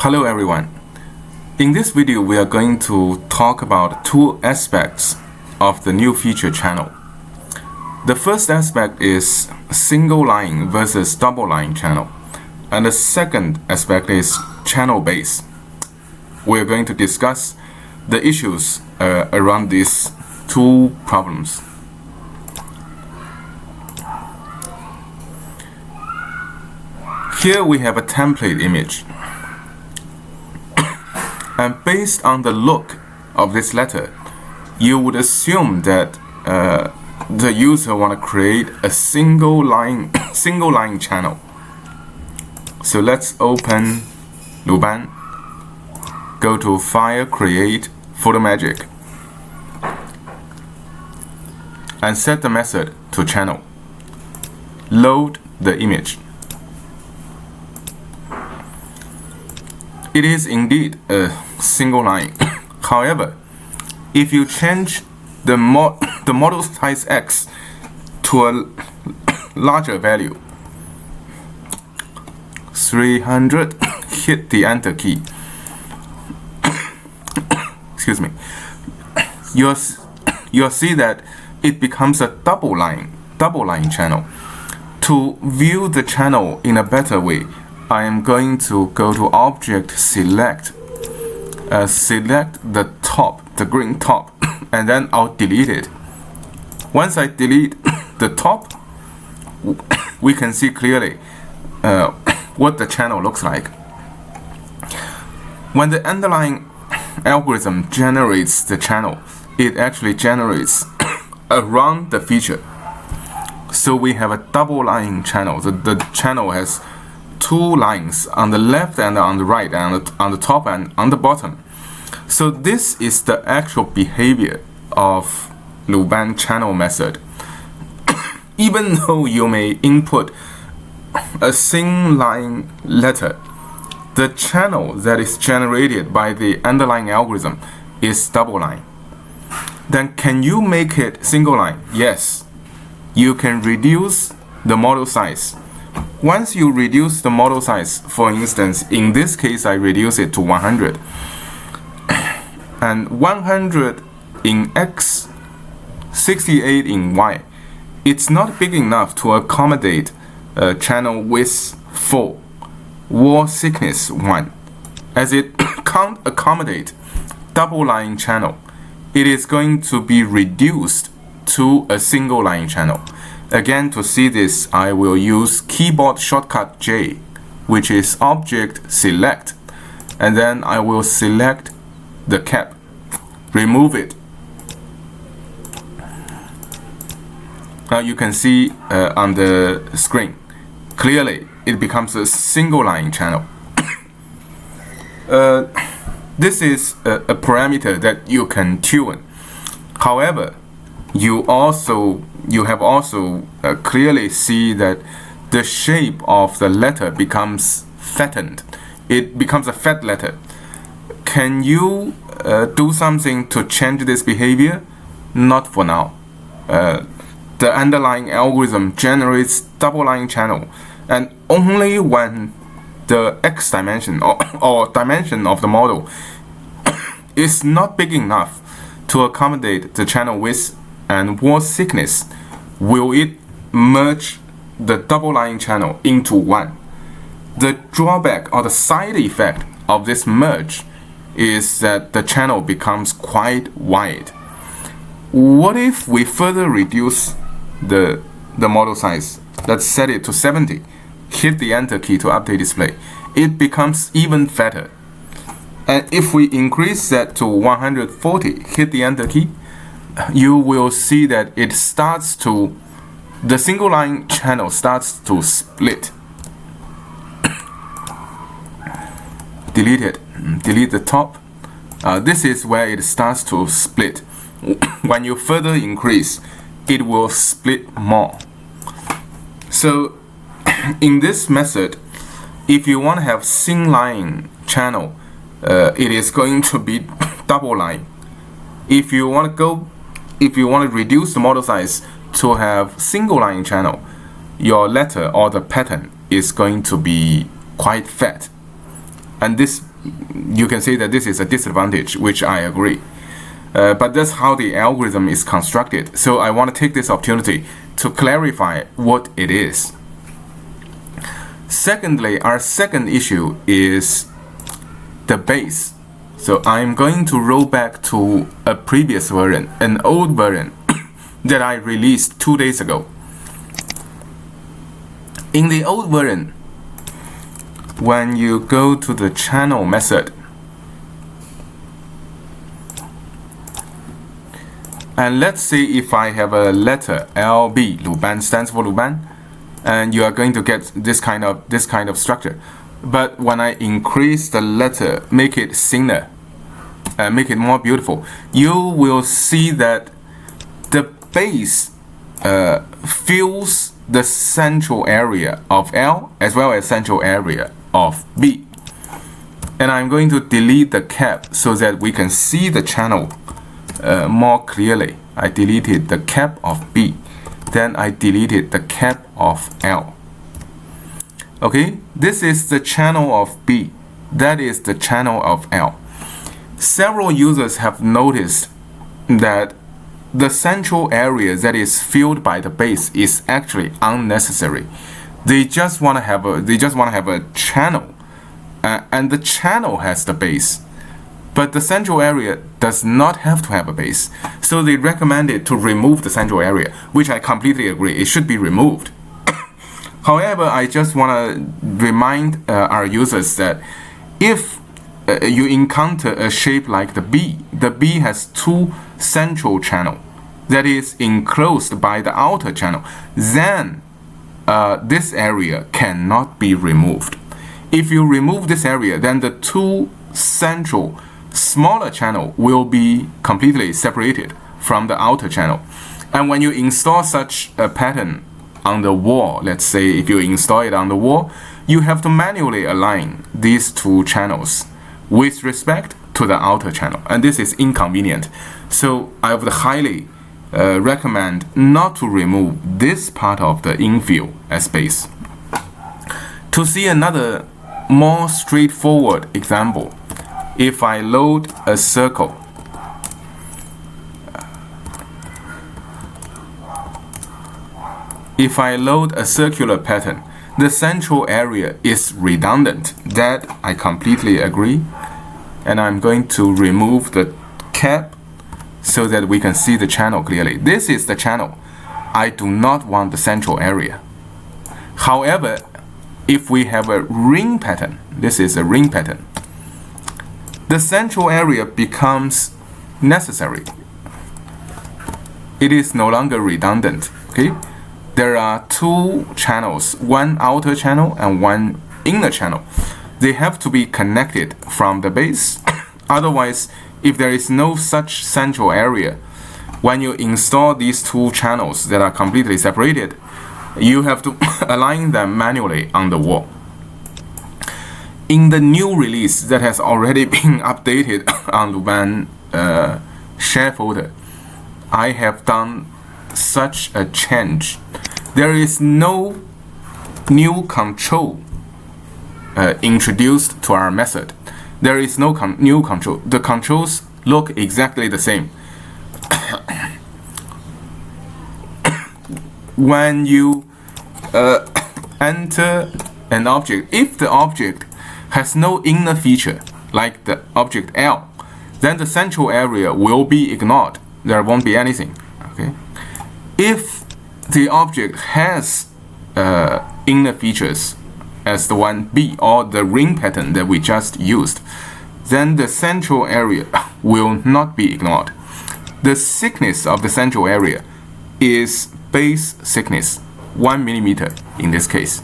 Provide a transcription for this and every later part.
Hello everyone. In this video we are going to talk about two aspects of the new feature channel. The first aspect is single line versus double line channel, and the second aspect is channel base. We are going to discuss the issues around these two problems. Here we have a template image. And based on the look of this letter, you would assume that the user want to create a single line channel. So let's open LuBan, go to File, Create, PhotoMagic, and set the method to channel. Load the image. It is indeed a single line. However, if you change the model size X to a larger value, 300, hit the Enter key. Excuse me. You'll see that it becomes a double line channel. To view the channel in a better way, I am going to go to Object, Select the top, the green top, and then I'll delete it. Once I delete the top, we can see clearly what the channel looks like. When the underlying algorithm generates the channel, it actually generates around the feature. So we have a double line channel. The channel has two lines on the left and on the right, and on the top and on the bottom. So this is the actual behavior of LuBan channel method. Even though you may input a single line letter, the channel that is generated by the underlying algorithm is double line. Then can you make it single line? Yes. You can reduce the model size. Once you reduce the model size, for instance, in this case I reduce it to 100, and 100 in X, 68 in Y, it's not big enough to accommodate channel width 4, wall thickness 1, as it can't accommodate double line channel. It is going to be reduced to a single line channel. Again, to see this, I will use keyboard shortcut J, which is Object, Select, and then I will select the cap, remove it. Now you can see on the screen, clearly it becomes a single line channel. This is a parameter that you can tune. However, you have also clearly see that the shape of the letter becomes fattened. It becomes a fat letter. Can you do something to change this behavior? Not for now. The underlying algorithm generates double line channel, and only when the X dimension or dimension of the model is not big enough to accommodate the channel width and wall thickness, will it merge the double line channel into one. The drawback or the side effect of this merge is that the channel becomes quite wide. What if we further reduce the model size? Let's set it to 70. Hit the Enter key to update display. It becomes even fatter. And if we increase that to 140, hit the Enter key, you will see that it starts to, the single line channel starts to split. Delete it, delete the top. This is where it starts to split. When you further increase, it will split more. So in this method, if you want to have single line channel, it is going to be double line. If you want to reduce the model size to have single line channel, your letter or the pattern is going to be quite fat. And this you can say that this is a disadvantage, which I agree. But that's how the algorithm is constructed. So I want to take this opportunity to clarify what it is. Secondly, our second issue is the base. So I'm going to roll back to a previous version, an old version that I released 2 days ago. In the old version, when you go to the channel method, and let's say if I have a letter LB, LuBan stands for LuBan, and you are going to get this kind of structure. But when I increase the letter, make it thinner, make it more beautiful, you will see that the base fills the central area of L as well as central area of B. And I'm going to delete the cap so that we can see the channel more clearly. I deleted the cap of B, then I deleted the cap of L. Okay, this is the channel of B, that is the channel of L. Several users have noticed that the central area that is filled by the base is actually unnecessary. They just want to have a channel, and the channel has the base, but the central area does not have to have a base. So they recommended to remove the central area, which I completely agree. It should be removed. However, I just want to remind our users that if you encounter a shape like the B has two central channel that is enclosed by the outer channel, then this area cannot be removed. If you remove this area, then the two central smaller channel will be completely separated from the outer channel. And when you install such a pattern on the wall, let's say if you install it on the wall, you have to manually align these two channels with respect to the outer channel, and this is inconvenient. So I would highly recommend not to remove this part of the infill as base. To see another more straightforward example, if I load a circle, if I load a circular pattern, the central area is redundant. That I completely agree. And I'm going to remove the cap so that we can see the channel clearly. This is the channel. I do not want the central area. However, if we have a ring pattern, this is a ring pattern, the central area becomes necessary. It is no longer redundant. Okay? There are two channels, one outer channel and one inner channel. They have to be connected from the base. Otherwise, if there is no such central area, when you install these two channels that are completely separated, you have to align them manually on the wall. In the new release that has already been updated on LuBan share folder, I have done such a change. There is no new control introduced to our method. There is no new control. The controls look exactly the same. When you enter an object, if the object has no inner feature, like the object L, then the central area will be ignored. There won't be anything. Okay? If the object has inner features as the one B or the ring pattern that we just used, then the central area will not be ignored. The thickness of the central area is base thickness, 1 millimeter in this case.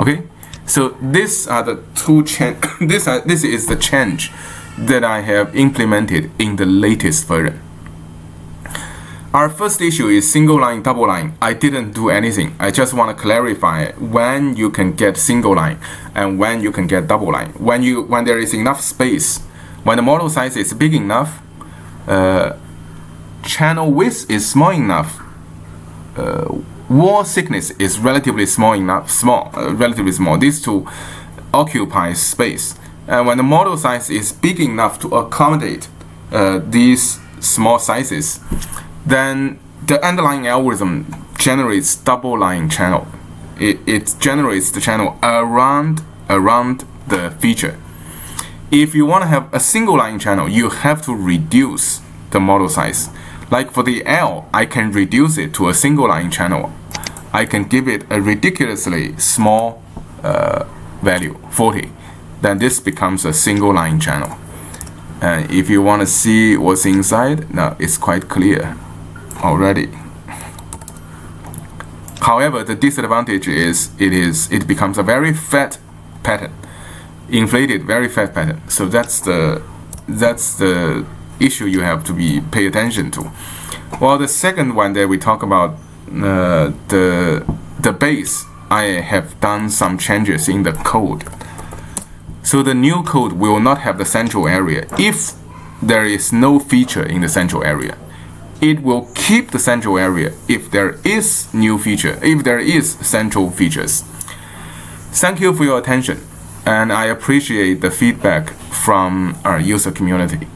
Okay, so these are the two this is the change that I have implemented in the latest version. Our first issue is single line, double line. I didn't do anything. I just want to clarify when you can get single line and when you can get double line. When there is enough space, when the model size is big enough, channel width is small enough, wall thickness is relatively small enough, relatively small. These two occupy space. And when the model size is big enough to accommodate these small sizes, then the underlying algorithm generates double line channel. It generates the channel around the feature. If you want to have a single line channel, you have to reduce the model size. Like for the L, I can reduce it to a single line channel. I can give it a ridiculously small value, 40. Then this becomes a single line channel. And if you want to see what's inside, now it's quite clear already. However, the disadvantage is it becomes a very fat pattern, inflated, very fat pattern. So that's the issue you have to pay attention to. Well, the second one that we talk about, the base, I have done some changes in the code. So the new code will not have the central area if there is no feature in the central area. It will keep the central area if there is new feature, if there is central features. Thank you for your attention, and I appreciate the feedback from our user community.